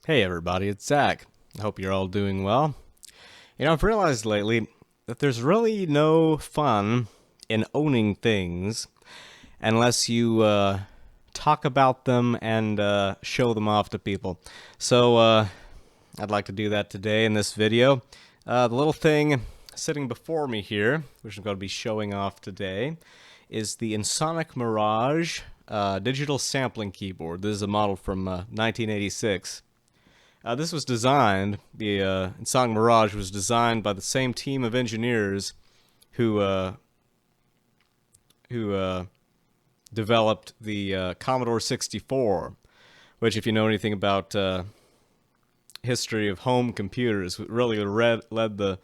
Hey everybody, it's Zach. I hope you're all doing well. I've realized lately that there's really no fun in owning things unless you talk about them and show them off to people. So I'd like to do that today in this video. The little thing sitting before me here, which I'm going to be showing off today, is the Ensoniq Mirage digital sampling keyboard. This is a model from 1986. This was designed, the Ensoniq Mirage was designed by the same team of engineers who developed the Commodore 64, which, if you know anything about history of home computers, really led the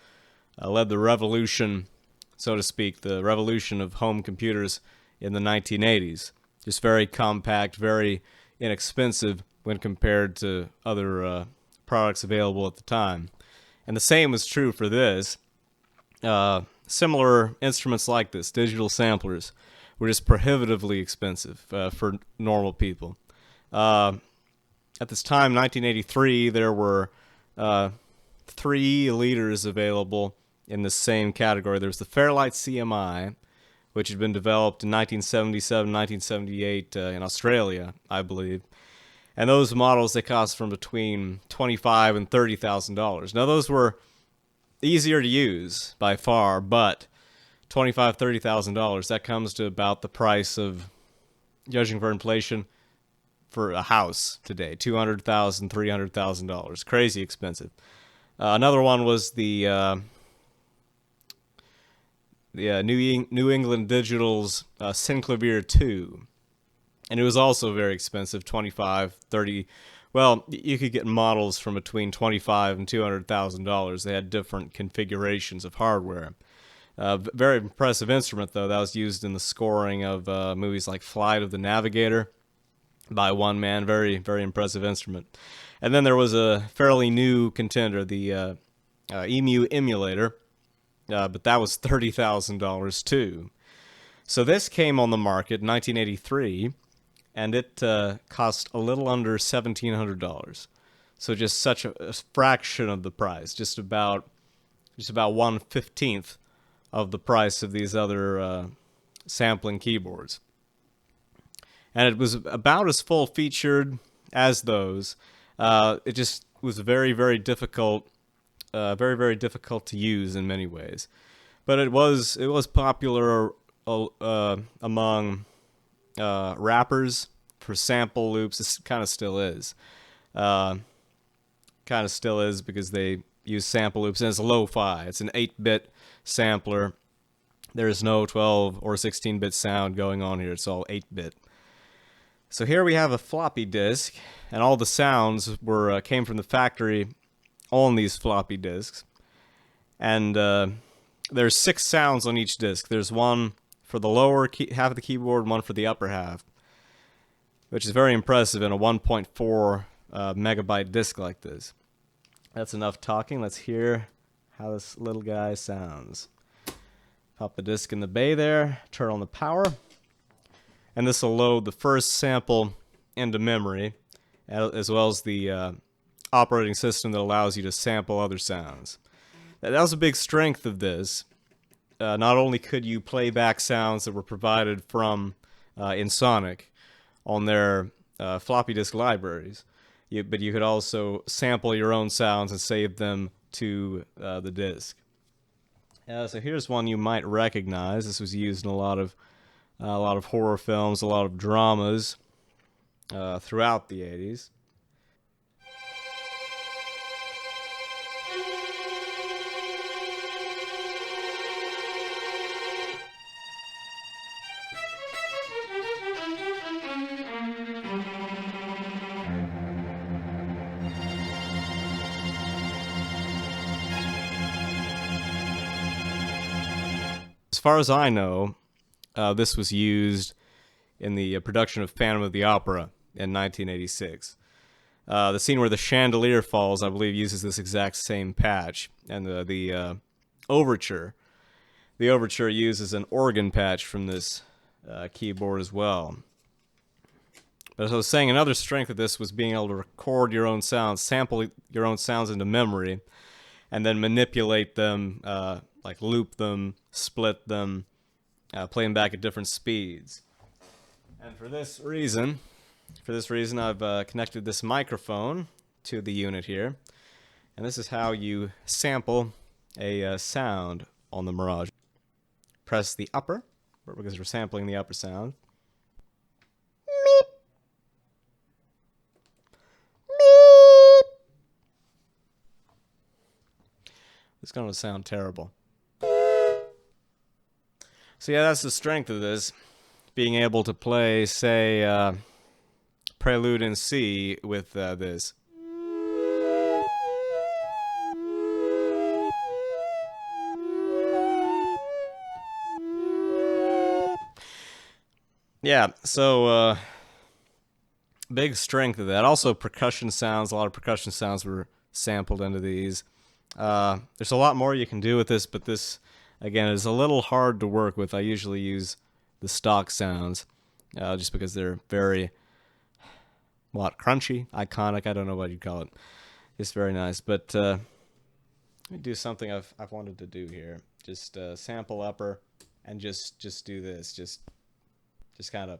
revolution, so to speak, the revolution of home computers in the 1980s. Just very compact, very inexpensive when compared to other products available at the time. And the same was true for this. Similar instruments like this, digital samplers, were just prohibitively expensive for normal people. At this time, 1983, there were 3 leaders available in the same category. There was the Fairlight CMI, which had been developed in 1977, 1978 in Australia, I believe. And those models, they cost from between $25,000 and $30,000. Now, those were easier to use by far, but $25,000, $30,000, that comes to about the price of, judging for inflation, for a house today, $200,000, $300,000. Crazy expensive. Another one was the New England Digital's Synclavier 2. And it was also very expensive, 25, 30. Well, you could get models from between $25,000 and $200,000. They had different configurations of hardware. Very impressive instrument, though. That was used in the scoring of movies like Flight of the Navigator by one man. Very, very impressive instrument. And then there was a fairly new contender, the EMU emulator, but that was $30,000 too. So this came on the market in 1983. And it cost a little under $1,700, so just such a fraction of the price, just about 1/15 of the price of these other sampling keyboards. And it was about as full featured as those. It just was very, very difficult, very difficult to use in many ways. But it was popular among rappers for sample loops. This kind of still is. Because they use sample loops, and it's lo-fi. It's an 8-bit sampler. There is no 12 or 16-bit sound going on here. It's all 8-bit. So here we have a floppy disk, and all the sounds came from the factory on these floppy disks. And there's 6 sounds on each disk. There's one for the lower half of the keyboard and one for the upper half, which is very impressive in a 1.4 megabyte disk like this. That's enough talking. Let's hear how this little guy sounds. Pop the disk in the bay there, turn on the power, and this will load the first sample into memory, as well as the operating system that allows you to sample other sounds. That was a big strength of this. Not only could you play back sounds that were provided from Ensoniq on their floppy disk libraries, but you could also sample your own sounds and save them to the disk. So here's one you might recognize. This was used in a lot of horror films, a lot of dramas throughout the 80s. As far as I know, this was used in the production of Phantom of the Opera in 1986. The scene where the chandelier falls, I believe, uses this exact same patch. And the overture uses an organ patch from this keyboard as well. But as I was saying, another strength of this was being able to record your own sounds, sample your own sounds into memory, and then manipulate them, like loop them, split them, play them back at different speeds. And for this reason, I've connected this microphone to the unit here, and this is how you sample a sound on the Mirage. Press the upper, because we're sampling the upper sound. It's going to sound terrible. So yeah, that's the strength of this. Being able to play, say, Prelude in C with this. Yeah, so big strength of that. Also percussion sounds, a lot of percussion sounds were sampled into these. There's a lot more you can do with this, but this, again, is a little hard to work with. I usually use the stock sounds, just because they're very, crunchy, iconic, I don't know what you'd call it. It's very nice, but let me do something I've wanted to do here. Just sample upper and just do this. Just kind of.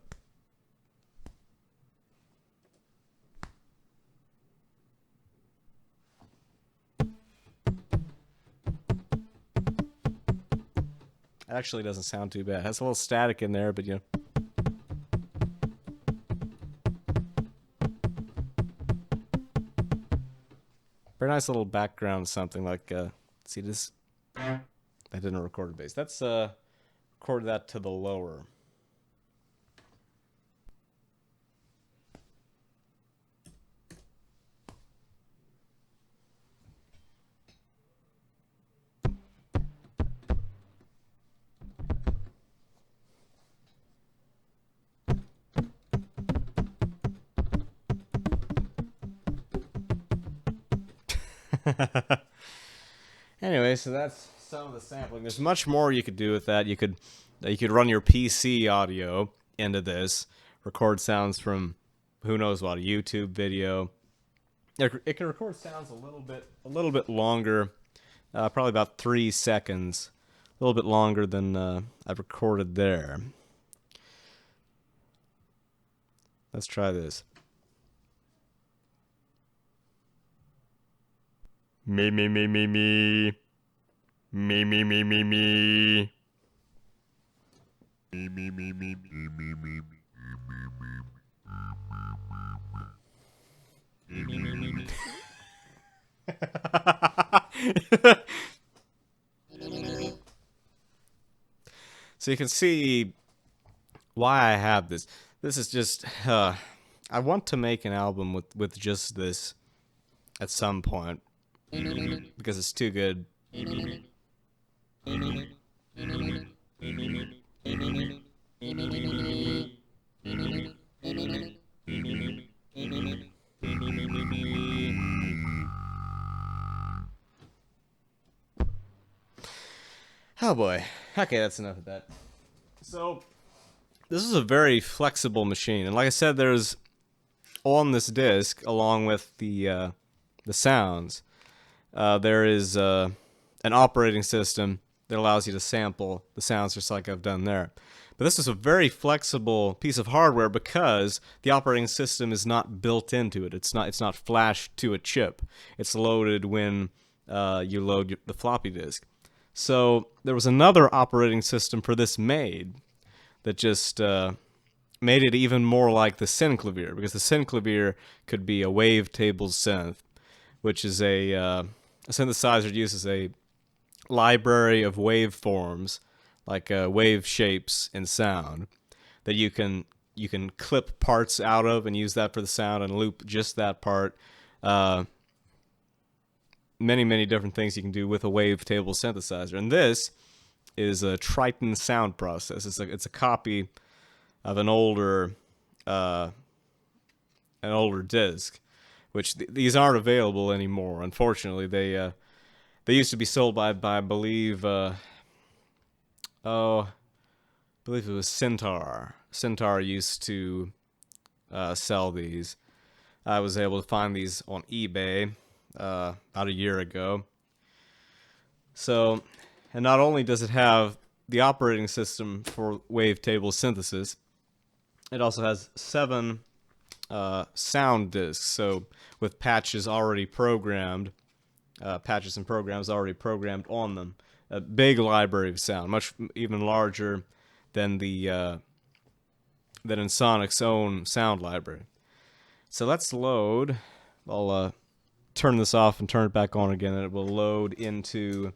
It actually doesn't sound too bad. It has a little static in there, but you know. Very nice little background, something like, see this? I didn't record a bass. Let's record that to the lower. Anyway, so that's some of the sampling. There's much more you could do with that. You could run your PC audio into this, record sounds from who knows what, a YouTube video. It can record sounds a little bit longer, probably about 3 seconds, a little bit longer than I've recorded there. Let's try this. Me. Me. So you can see why I have this. This is just, I want to make an album with just this at some point, because it's too good. Oh boy. Okay, that's enough of that. So, this is a very flexible machine, and like I said, there's on this disc, along with the sounds, there is an operating system that allows you to sample the sounds just like I've done there. But this is a very flexible piece of hardware because the operating system is not built into it. It's not flashed to a chip. It's loaded when you load the floppy disk. So there was another operating system for this made that just made it even more like the synclavier, because the synclavier could be a wavetable synth, which is a synthesizer that uses a library of waveforms, like wave shapes in sound, that you can clip parts out of and use that for the sound and loop just that part. Many different things you can do with a wavetable synthesizer, and this is a Triton sound process. It's a copy of an older disc, which these aren't available anymore. Unfortunately, they used to be sold by I believe it was Centaur. Centaur used to sell these. I was able to find these on eBay about a year ago. So, and not only does it have the operating system for wavetable synthesis, it also has 7 sound disks. So with patches already programmed, patches and programs already programmed on them. A big library of sound, much even larger than the than Ensoniq's own sound library. So let's load. I'll turn this off and turn it back on again, and it will load into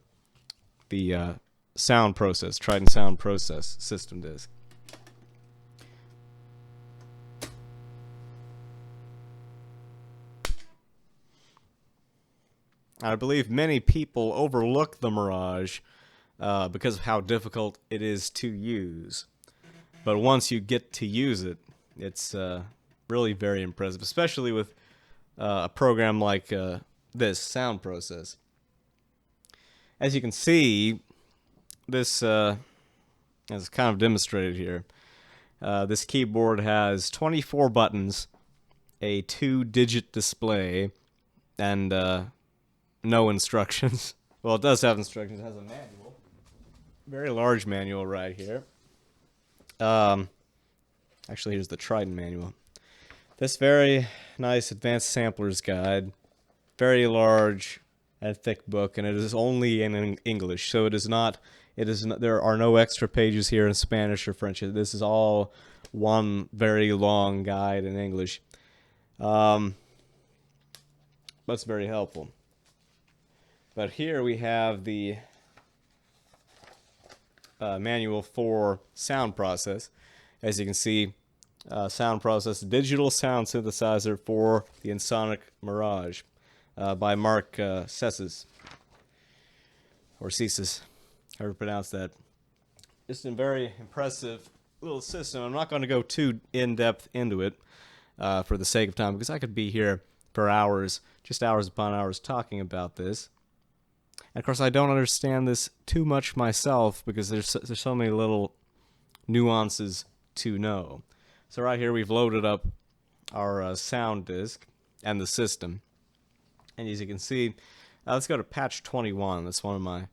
the sound process, Trident sound process system disk. I believe many people overlook the Mirage because of how difficult it is to use. But once you get to use it, it's really very impressive, especially with a program like this sound process. As you can see, this as kind of demonstrated here, this keyboard has 24 buttons, a 2-digit display, and no instructions. Well, it does have instructions. It has a manual, very large manual right here. Actually, here's the Trident manual. This very nice advanced sampler's guide, very large and thick book, and it is only in English. So it is not. It is. There are no extra pages here in Spanish or French. This is all one very long guide in English. That's very helpful. But here we have the manual for sound process. As you can see, sound process, digital sound synthesizer for the Ensoniq Mirage by Mark Sesses, or Cesis, however you pronounce that. Just a very impressive little system. I'm not going to go too in-depth into it for the sake of time, because I could be here for hours, just hours upon hours, talking about this. And of course, I don't understand this too much myself, because there's so many little nuances to know. So right here, we've loaded up our sound disk and the system. And as you can see, let's go to patch 21. That's one of my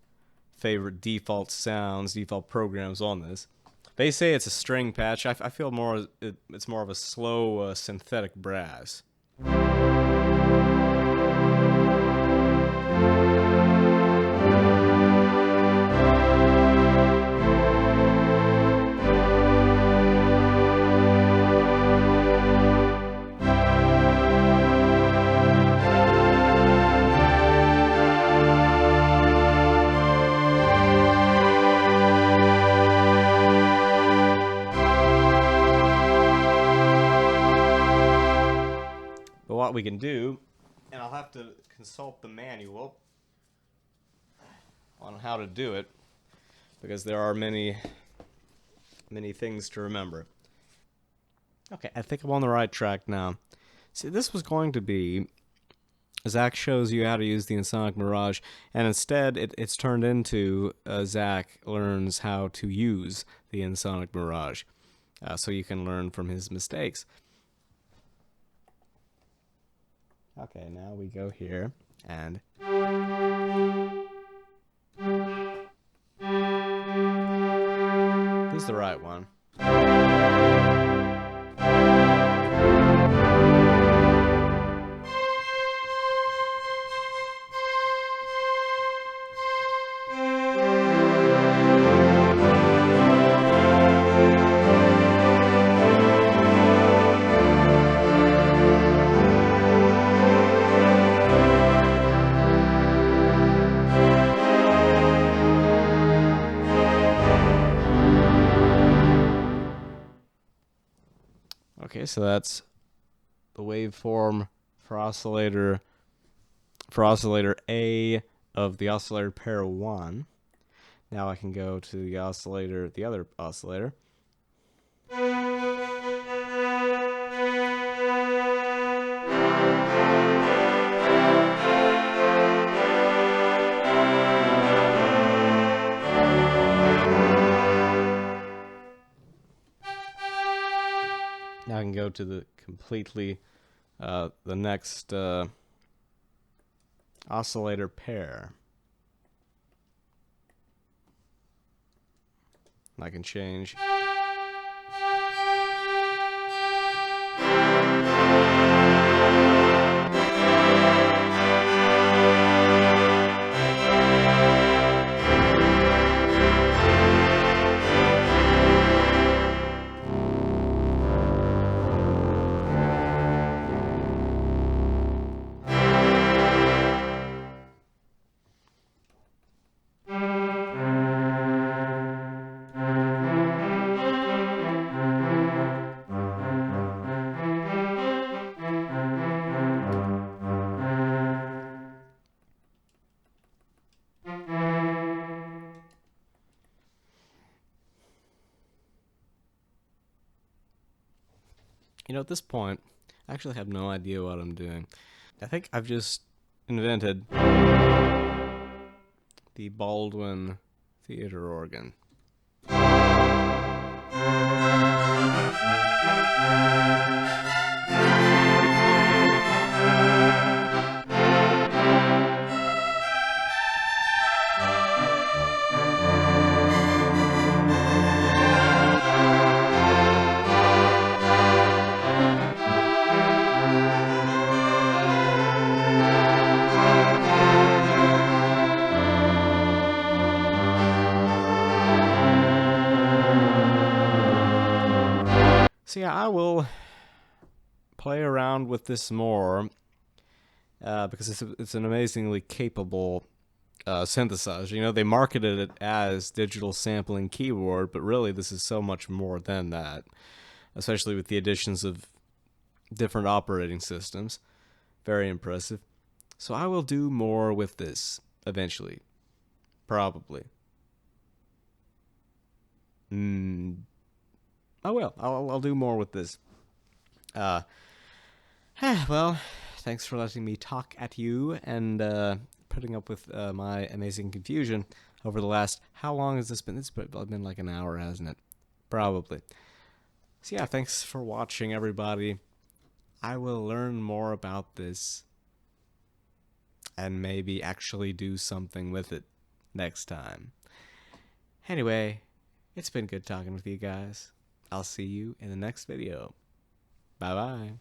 favorite default sounds, default programs on this. They say it's a string patch. I feel it's more of a slow synthetic brass. But what we can do, and I'll have to consult the manual on how to do it, because there are many things to remember. Okay, I think I'm on the right track now. See, this was going to be, Zach shows you how to use the Ensoniq Mirage, and instead it's turned into Zach learns how to use the Ensoniq Mirage, so you can learn from his mistakes. Okay, now we go here, and this is the right one. Okay, so that's the waveform for oscillator A of the oscillator pair 1. Now I can go to the other oscillator. Now I can go go to the completely the next oscillator pair. And I can change. You know, at this point, I actually have no idea what I'm doing. I think I've just invented the Baldwin theater organ. So yeah, I will play around with this more because it's an amazingly capable synthesizer. You know, they marketed it as digital sampling keyboard, but really this is so much more than that, especially with the additions of different operating systems. Very impressive. So I will do more with this eventually. Probably. I will. I'll do more with this. Uh, well, thanks for letting me talk at you and putting up with my amazing confusion over the last. How long has this been? It's been like an hour, hasn't it? Probably. So yeah, thanks for watching, everybody. I will learn more about this and maybe actually do something with it next time. Anyway, it's been good talking with you guys. I'll see you in the next video. Bye-bye.